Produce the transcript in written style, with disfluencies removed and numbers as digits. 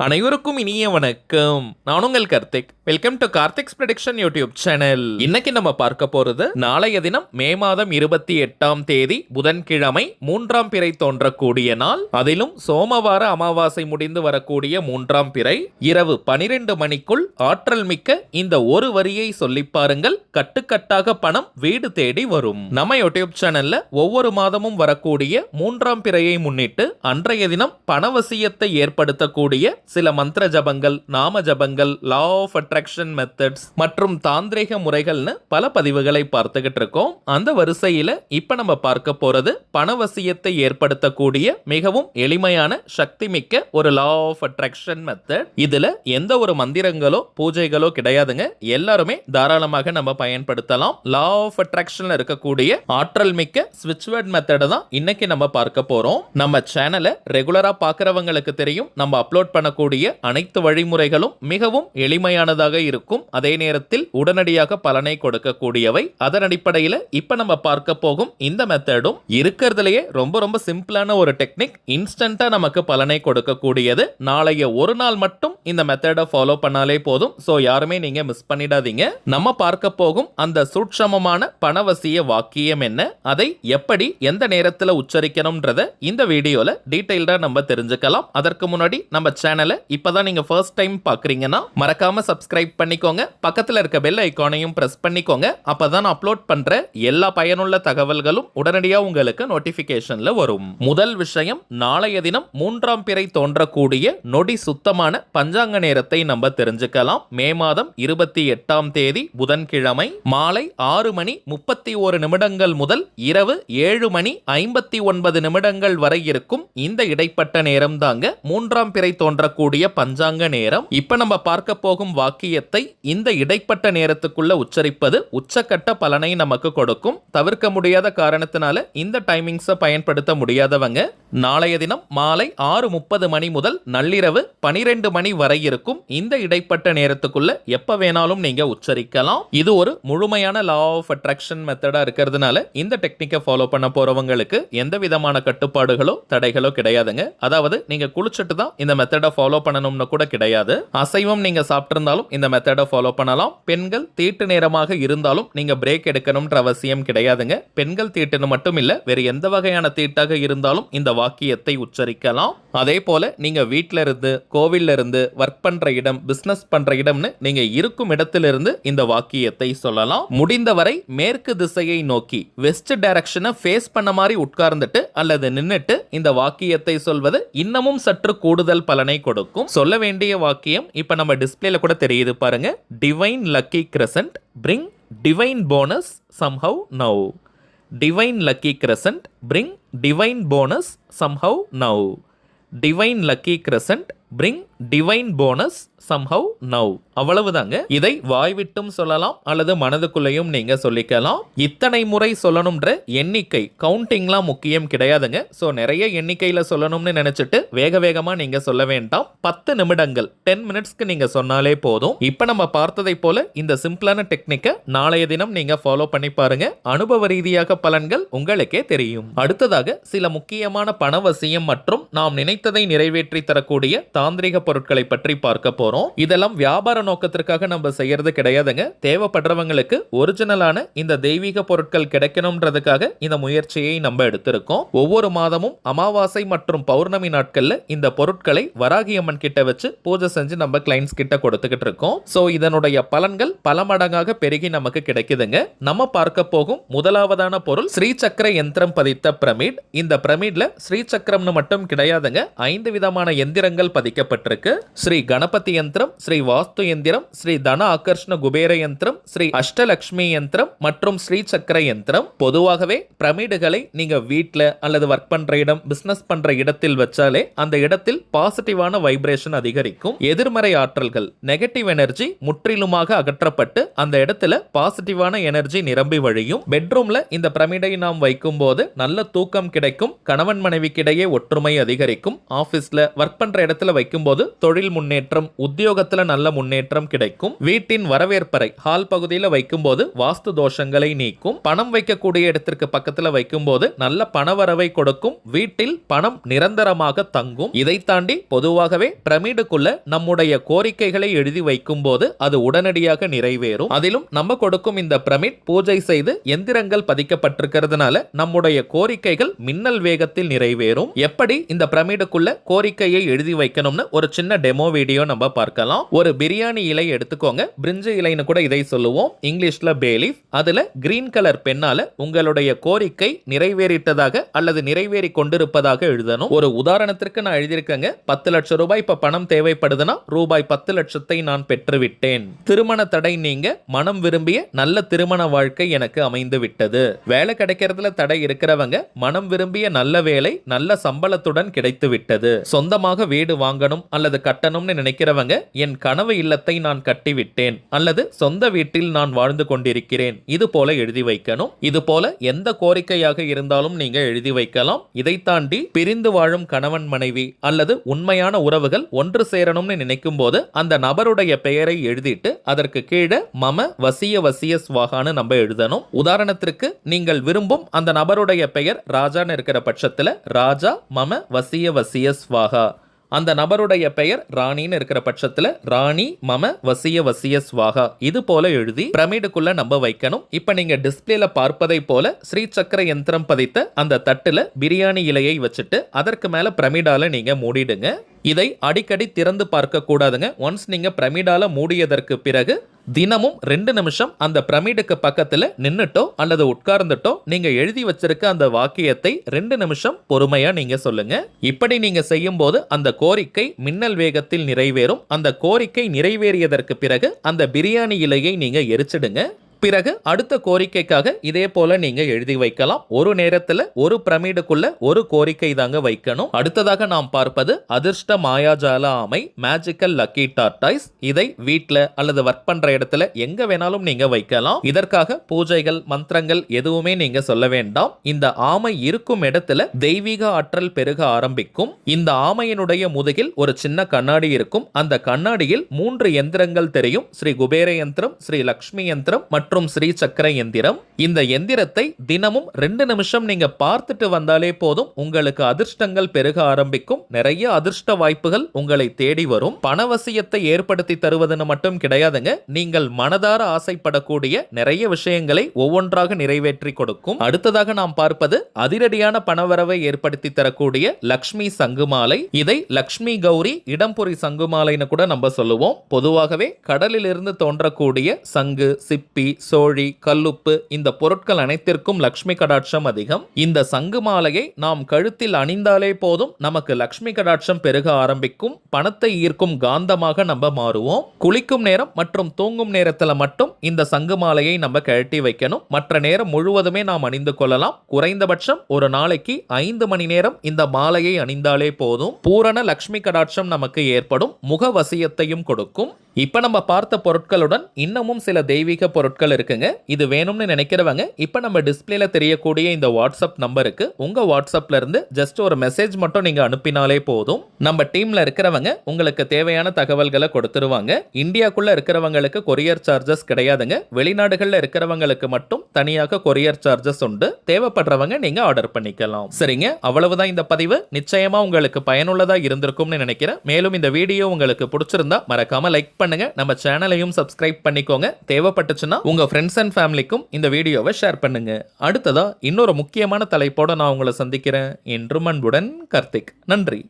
அனைவருக்கும் இனிய வணக்கம். நான் உங்கள் Karthik. Welcome to Karthik's prediction YouTube channel. இன்னைக்கு நம்ம பார்க்க போறது நாளைய தினம் மே மாதம் 28ஆம் தேதி புதன்கிழமை 3ஆம் பிறை தோன்றக்கூடிய நாள். அதிலும் சோமவார அமாவாசை முடிந்து வரக்கூடிய 3ஆம் பிறை இரவு 12 மணிக்குள் ஆற்றல் மிக்க இந்த ஒரு வரியை சொல்லி பாருங்கள். கட்டுக்கட்டாக பணம் வீடு தேடி வரும். நம்ம யூடியூப் சேனல்ல ஒவ்வொரு மாதமும் வரக்கூடிய 3ஆம் பிறையை முன்னிட்டு அன்றைய தினம் பணவசியத்தை ஏற்படுத்தக்கூடிய சில மந்திர ஜபங்கள், நாம ஜபங்கள், லா ஆஃப் அட்ராக்ஷன் மெத்தட்ஸ் மற்றும் தாந்திரிக முறைகள்னு பல பதிவுகளை பார்த்துக்கிட்டு இருக்கோம். அந்த வரிசையில இப்ப நம்ம பார்க்க போறது பணவசியத்தை ஏற்படுத்தக்கூடிய மிகவும் எளிமையான சக்தி மிக்க ஒரு லா ஆஃப் அட்ராக்ஷன் மெத்தட். இதுல எந்த ஒரு மந்திரங்களோ பூஜைகளோ கிடையாதுங்க. எல்லாருமே தாராளமாக நம்ம பயன்படுத்தலாம். லா ஆஃப் அட்ராக்ஷன்ல இருக்கக்கூடிய ஆற்றல் மிக்க ஸ்விட்ச் வேர்ட் மெத்தட் தான் இன்னைக்கு நம்ம பார்க்க போறோம். நம்ம சேனலை ரெகுலரா பார்க்கறவங்களுக்கு தெரியும், நம்ம அப்லோட் பண்ணக்கூடிய அனைத்து வழிமுறைகளும் மிகவும் எளிமையானதாக இருக்கும். அதே நேரத்தில் உடனடியாக பலனை கொடுக்கக்கூடியவை. அதன் அடிப்படையில் இப்ப நம்ம பார்க்க போகும் இந்த மெத்தடும் இருக்கிறதுலயே ரொம்ப சிம்பிளான ஒரு டெக்னிக். இன்ஸ்டன்டா நமக்கு பலனை கொடுக்கக்கூடியது. நாளைய ஒரு நாள் மட்டும் இந்த மெத்தடை ஃபாலோ பண்ணாலே போதும். சோ யாருமே நீங்க மிஸ் பண்ணிடாதீங்க. நம்ம பார்க்க போகும் அந்த சூட்சமமான பணவசிய வாக்கியம் என்ன, அதை எப்படி எந்த நேரத்தில் உச்சரிக்கணும்ன்றத இந்த வீடியோல டீடைல்டா நம்ம தெரிஞ்சுக்கலாம். அதற்கு முன்னாடி நம்ம சேனலை இப்பதான் நீங்க ஃபர்ஸ்ட் டைம் பார்க்கறீங்கன்னா மறக்காம சப்ஸ்கிரைப் பண்ணிக்கோங்க. பக்கத்துல இருக்க பெல் ஐகானையும் பிரஸ் பண்ணிக்கோங்க. அப்பதான் அப்லோட் பண்ற எல்லா பயனுள்ள தகவல்களும் உடனடியா உங்களுக்கு நோட்டிபிகேஷன்ல வரும். முதல் விஷயம், நாளைய தினம் 3ஆம் பிறை தோன்றக்கூடிய நொடி சுத்தமான பஞ்சாங்க நேரத்தை நம்ம தெரிஞ்சுக்கலாம். மே மாதம் 28ஆம் தேதி புதன்கிழமை மாலை 6 மணி 31 நிமிடங்கள் முதல் இரவு 7 மணி 59 நிமிடங்கள் வரை இருக்கும் இந்த இடைப்பட்ட நேரம் தாங்க 3ஆம் பிறை தோன்றக்கூடிய பஞ்சாங்க நேரம். இப்ப நம்ம பார்க்க போகும் வாக்கியத்தை இந்த இடைப்பட்ட நேரத்துக்குள்ள உச்சரிப்பது உச்சக்கட்ட பலனை நமக்கு கொடுக்கும். தவிர்க்க முடியாத காரணத்தினால இந்த டைமிங்ஸை பயன்படுத்த முடியாதவங்க நாளைய தினம் மாலை 6:30 மணி முதல் நள்ளிரவு 12 மணி வரை இருக்கும் இந்த இடைப்பட்ட நேரத்துக்குள்ள எப்ப வேணாலும் நீங்க உச்சரிக்கலாம். இது ஒரு முழுமையான லா ஆஃப் அட்ராக்ஷன் மெத்தடா இருக்கிறதுனால இந்த டெக்னிக்கை ஃபாலோ பண்ண போறவங்களுக்கு எந்த விதமான கட்டுப்பாடுகளோ தடைகளோ கிடையாதுங்க. அதாவது நீங்க குளிச்சுட்டு தான் இந்த மெத்தடை ஃபாலோ பண்ணணும்னு கூட கிடையாது. அசைவம் நீங்க சாப்பிட்டிருந்தாலும் இந்த மெத்தடை ஃபாலோ பண்ணலாம். பெண்கள் தீட்டு நேரமாக இருந்தாலும் நீங்க பிரேக் எடுக்கணும்ன்ற அவசியம் கிடையாதுங்க. பெண்கள் தீட்டுன்னு மட்டும் இல்ல, வேறு எந்த வகையான தீட்டாக இருந்தாலும் இந்த வாக்கியத்தை உச்சரிக்கலாம். அதே போல நீங்க வீட்ல இருந்து, கோவில்ல இருந்து, ஒர்க் பண்ற இடம், பிசினஸ் பண்ற இடம்னு நீங்க இருக்கும் இடத்திலிருந்து இந்த வாக்கியத்தை சொல்லலாம். முடிந்தவரை மேற்கு திசையை நோக்கி வெஸ்ட் டைரக்ஷனை ஃபேஸ் பண்ண மாதிரி உட்கார்ந்துட்டு அல்லது நின்னுட்டு இந்த வாக்கியத்தை சொல்வது இன்னமும் சற்று கூடுதல் பலனை கொடுக்கும். சொல்ல வேண்டிய வாக்கியம் இப்ப நம்ம டிஸ்பிளேல கூட தெரியுது பாருங்க. Divine lucky crescent bring divine bonus somehow now. Divine lucky crescent bring divine bonus somehow now. Divine lucky crescent bring divine bonus somehow now. அவ்வளவுதாங்க. இதை வாய்விட்டும் சொல்லலாம் அல்லது மனதுக்குள்ளேயும் நீங்க சொல்லிக்கலாம். இத்தனை முறை சொல்லணும்ன்ற எண்ணிக்கை கவுண்டிங்லாம் முக்கியம் கிடையாதுங்க. சோ நிறைய எண்ணிக்கையில சொல்லணும்னு நினைச்சிட்டு வேகமா நீங்க சொல்ல வேண்டாம். 10 நிமிடங்கள் 10 மினிட்ஸ்க்கு நீங்க சொன்னாலே போதும். இப்ப நம்ம பார்த்ததை போல இந்த சிம்பிளான டெக்னிக்கை நாளைய தினம் நீங்க ஃபாலோ பண்ணி பாருங்க. அனுபவ ரீதியாக பலன்கள் உங்களுக்கே தெரியும். அடுத்ததாக சில முக்கியமான பணவசியம் மற்றும் நாம் நினைத்ததை நிறைவேற்றி தரக்கூடிய தாந்திரிக பொருட்களை பற்றி பார்க்க போறோம். இதெல்லாம் வியாபார நோக்கத்திற்காக நம்ம செய்யறது கிடையாதுங்க. தேவைப்படுறவங்களுக்கு ஒரிஜினலான இந்த தெய்வீக பொருட்கள் கிடைக்கணும்ன்றதுக்காக இந்த முயற்சியை நம்ம எடுத்திருக்கோம். ஒவ்வொரு மாதமும் அமாவாசை மற்றும் பௌர்ணமி நாட்கள்ல இந்த பொருட்களை வராகி அம்மன் கிட்ட வச்சு பூஜை செஞ்சு நம்ம கிளைண்ட்ஸ் கிட்ட கொடுத்துக்கிட்டு இருக்கோம். சோ இதனுடைய பலன்கள் பல மடங்காக பெருகி நமக்கு கிடைக்குதுங்க. நம்ம பார்க்க போகும் முதலாவதான பொருள் ஸ்ரீ சக்கர யந்திரம் பதித்த பிரமிட். இந்த பிரமிட்ல ஸ்ரீ சக்கரம்னு மட்டும் கிடையாதுங்க, 5 விதமான எந்திரங்கள் பதிக்கப்பட்டிருக்கு. ஸ்ரீ கணபதி யந்திரம், ஸ்ரீ வாஸ்து யந்திரம், ஸ்ரீ தன ஆகர்ஷண குபேர யந்திரம், ஸ்ரீ அஷ்டலக்ஷ்மி யந்திரம் மற்றும் ஸ்ரீ சக்கர யந்திரம். பொதுவாகவே பிரமிடுகளை நீங்க வீட்ல அல்லது ஒர்க் பண்ற இடம், பிசினஸ் பண்ற இடத்தில் வச்சாலே அந்த இடத்தில் பாசிட்டிவான வைப்ரேஷன் அதிகரிக்கும். எதிர்மறை ஆற்றல்கள், நெகட்டிவ் எனர்ஜி முற்றிலுமாக அகற்றப்பட்டு அந்த இடத்துல பாசிட்டிவான எனர்ஜி நிரம்பி வழியும். பெட்ரூம்ல இந்த பிரமிடை நாம் வைக்கும் போது நல்ல தூக்கம் கிடைக்கும். கணவன் மனைவிக்கிடையே ஒற்றுமை அதிகரிக்கும். ஆபீஸ்ல ஒர்க் பண்ற இடத்துல வைக்கும்போது தொழில் முன்னேற்றம், உத்தியோகத்துல நல்ல முன்னேற்றம் கிடைக்கும். வீட்டின் வரவேற்பறை ஹால் பகுதியில வைக்கும்போது வாஸ்து தோஷங்களை நீக்கும். பணம் வைக்கக்கூடிய இடத்திற்கு பக்கத்துல வைக்கும்போது நல்ல பணவரவை கொடுக்கும். வீட்டில் பணம் நிரந்தரமாக தங்கும். இதை தாண்டி பொதுவாகவே பிரமிடுக்குள்ள நம்முடைய கோரிக்கைகளை எழுதி வைக்கும் போது அது உடனடியாக நிறைவேறும். அதிலும் நம்ம கொடுக்கும் இந்த பிரமிட் பூஜை செய்து எந்திரங்கள் பதிக்கப்பட்டிருக்கிறதுனால நம்முடைய கோரிக்கைகள் மின்னல் வேகத்தில் நிறைவேறும். எப்படி இந்த பிரமிடுக்குள்ள கோரிக்கையை எழுதி வைக்கணும்னு ஒரு சின்ன டெமோ வீடியோ நம்ம பார்க்கலாம். ஒரு பிரியாணி இலை எடுத்துக்கோங்க. பிரிஞ்சு இலைன்னு கூட இதை சொல்லுவோம், இங்கிலீஷ்ல பே லீஃப். அதுல கிரீன் கலர் பெண்ணால உங்களுடைய கோரிக்கை நிறைவேறிட்டதாக அல்லது நிறைவேறி கொண்டிருப்பதாக எழுதணும். ஒரு உதாரணத்திற்கு நான் எழுதியிருக்கேங்க, 10 லட்சம் ரூபாய் இப்ப பணம் தேவைப்படுதுன்னா ரூபாய் 10 லட்சத்தை நான் பெற்றுவிட்டேன். திருமண தடை நீங்க மனம் விரும்பிய நல்ல திருமண வாழ்க்கை எனக்கு அமைந்து விட்டது. வேலை கிடைக்கிறதுல தடை இருக்கிறவங்க மனம் விரும்பிய நல்ல வேலை நல்ல சம்பளத்துடன் கிடைத்து விட்டது. சொந்தமாக வீடு வாங்கணும் அல்லது கட்டணும்னு நினைக்கிறவங்க என் கனவு இல்லத்தை நான் கட்டிவிட்டேன் அல்லது சொந்த வீட்டில் நான் வாழ்ந்து கொண்டிருக்கிறேன். இது போல எழுதி வைக்கணும். இது போல எந்த கோரிக்கையாக இருந்தாலும் நீங்க எழுதி வைக்கலாம். இதை தாண்டி பிரிந்து வாழும் கணவன் மனைவி அல்லது உண்மையான உறவுகள் ஒன்று சேரணும்னு நினைக்கும் போது அந்த நபருடைய பெயரை எழுதிட்டு அதற்கு கீழே மம வசிய வசிய ஸ்வாகான்னு நம்ம எழுதணும். உதாரணத்திற்கு நீங்கள் விரும்பும் அந்த நபருடைய பெயர் ராஜான்னு இருக்கிற பட்சத்துல ராஜா மம வசிய வசிய ஸ்வாகா. அந்த நபருடைய பெயர் ராணின்னு இருக்கிற பட்சத்துல ராணி மம வசிய வசிய ஸ்வாகா. இது போல எழுதி பிரமிடுக்குள்ள நம்ம வைக்கணும். இப்ப நீங்க டிஸ்பிளேல பார்ப்பதை போல ஸ்ரீ சக்கர யந்திரம் பதித்த அந்த தட்டுல பிரியாணி இலையை வச்சுட்டு அதற்கு மேல பிரமிடால நீங்க மூடிடுங்க. இதை அடிக்கடி திறந்து பார்க்க கூடாதுங்க. ஒன்ஸ் நீங்க பிரமிடால மூடியதற்கு பிறகு தினமும் 2 நிமிஷம் அந்த பிரமிடுக்கு பக்கத்துல நின்னுட்டோ அல்லது உட்கார்ந்துட்டோ நீங்க எழுதி வச்சிருக்க அந்த வாக்கியத்தை 2 நிமிஷம் பொறுமையா நீங்க சொல்லுங்க. இப்படி நீங்க செய்யும் போது அந்த கோரிக்கை மின்னல் வேகத்தில் நிறைவேறும். அந்த கோரிக்கை நிறைவேறியதற்கு பிறகு அந்த பிரியாணி இலையை நீங்க எரிச்சிடுங்க. பிறகு அடுத்த கோரிக்கைக்காக இதே போல நீங்க எழுதி வைக்கலாம். ஒரு நேரத்துல ஒரு பிரமிடுக்குள்ள ஒரு கோரிக்கை தாங்க வைக்கணும். அடுத்ததாக நாம் பார்ப்பது அதிர்ஷ்ட மாயாஜால ஆமை, மேஜிக்கல் லக்கி டார்டாய்ஸ். இதை வீட்ல அல்லது ஒர்க் பண்ற இடத்துல எங்க வேணாலும் நீங்க வைக்கலாம். இதற்காக பூஜைகள் மந்திரங்கள் எதுவுமே நீங்க சொல்ல வேண்டாம். இந்த ஆமை இருக்கும் இடத்துல தெய்வீக ஆற்றல் பெருக ஆரம்பிக்கும். இந்த ஆமையினுடைய முதுகில் ஒரு சின்ன கண்ணாடி இருக்கும். அந்த கண்ணாடியில் 3 எந்திரங்கள் தெரியும். ஸ்ரீ குபேர யந்திரம், ஸ்ரீ லக்ஷ்மி யந்திரம் மற்றும் ஸ்ரீ சக்கர எந்திரம். இந்த எந்திரத்தை தினமும் 2 நிமிஷம் நீங்க பார்த்துட்டு வந்தாலே போதும், உங்களுக்கு அதிர்ஷ்டங்கள் பெருக ஆரம்பிக்கும். நிறைய அதிர்ஷ்ட வாய்ப்புகள் உங்களை தேடி வரும். பணவசியத்தை ஏற்படுத்தி தருவதுன்னு மட்டும் கிடையாதுங்க, நீங்கள் மனதார ஆசைப்படக்கூடிய நிறைய விஷயங்களை ஒவ்வொன்றாக நிறைவேற்றி கொடுக்கும். அடுத்ததாக நாம் பார்ப்பது அதிரடியான பணவரவை ஏற்படுத்தி தரக்கூடிய லக்ஷ்மி சங்குமாலை. இதை லக்ஷ்மி கௌரி இடம்புரி சங்குமாலைன்னு கூட நம்ம சொல்லுவோம். பொதுவாகவே கடலில் இருந்து தோன்றக்கூடிய சங்கு, சிப்பி, சோழி, கல்லுப்பு இந்த பொருட்கள் அனைத்திற்கும் லக்ஷ்மி கடாட்சம் அதிகம். இந்த சங்கு மாலையை நாம் கழுத்தில் அணிந்தாலே போதும், நமக்கு லக்ஷ்மி கடாட்சம் பெருக ஆரம்பிக்கும். பணத்தை ஈர்க்கும் காந்தமாக நம்ம மாறுவோம். குளிக்கும் நேரம் மற்றும் தூங்கும் நேரத்துல மட்டும் இந்த சங்கு மாலையை நம்ம கழட்டி வைக்கணும். மற்ற நேரம் முழுவதுமே நாம் அணிந்து கொள்ளலாம். குறைந்தபட்சம் ஒரு நாளைக்கு 5 மணி நேரம் இந்த மாலையை அணிந்தாலே போதும். பூரண லக்ஷ்மி கடாட்சம் நமக்கு ஏற்படும். முகவசியத்தையும் கொடுக்கும். இப்ப நம்ம பார்த்த பொருட்களுடன் இன்னமும் சில தெய்வீக பொருட்கள் இருக்குங்க. இது வேணும்னு நினைக்கிறவங்க இப்ப நம்ம டிஸ்பிளேல தெரியக்கூடிய இந்த வாட்ஸ்அப் நம்பருக்கு உங்க வாட்ஸ்அப்ல இருந்து ஜஸ்ட் ஒரு மெசேஜ் மட்டும் நீங்க அனுப்பினாலே போதும். நம்ம டீம்ல இருக்கிறவங்க உங்களுக்கு தேவையான தகவல்களை கொடுத்துருவாங்க. இந்தியாக்குள்ள இருக்கிறவங்களுக்கு கொரியர் சார்ஜஸ் கிடையாதுங்க. வெளிநாடுகள்ல இருக்கிறவங்களுக்கு மட்டும் தனியாக கொரியர் சார்ஜஸ் உண்டு. தேவைப்படுறவங்க நீங்க ஆர்டர் பண்ணிக்கலாம். சரிங்க, அவ்வளவுதான் இந்த பதிவு. நிச்சயமா உங்களுக்கு பயனுள்ளதா இருந்திருக்கும்னு நினைக்கிறேன். மேலும் இந்த வீடியோ உங்களுக்கு பிடிச்சிருந்தா மறக்காம லைக் பண்ணுங்க. நம்ம சேனலையும் சப்ஸ்கிரைப் பண்ணிக்கோங்க. தேவைப்பட்டுச்சுன்னா உங்க ஃப்ரெண்ட்ஸ் அண்ட் ஃபேமிலிக்கும் இந்த வீடியோவை ஷேர் பண்ணுங்க. அடுத்ததா இன்னொரு முக்கியமான தலைப்போட நான் உங்களை சந்திக்கிறேன். என்றும் அன்புடன் கார்த்திக். நன்றி.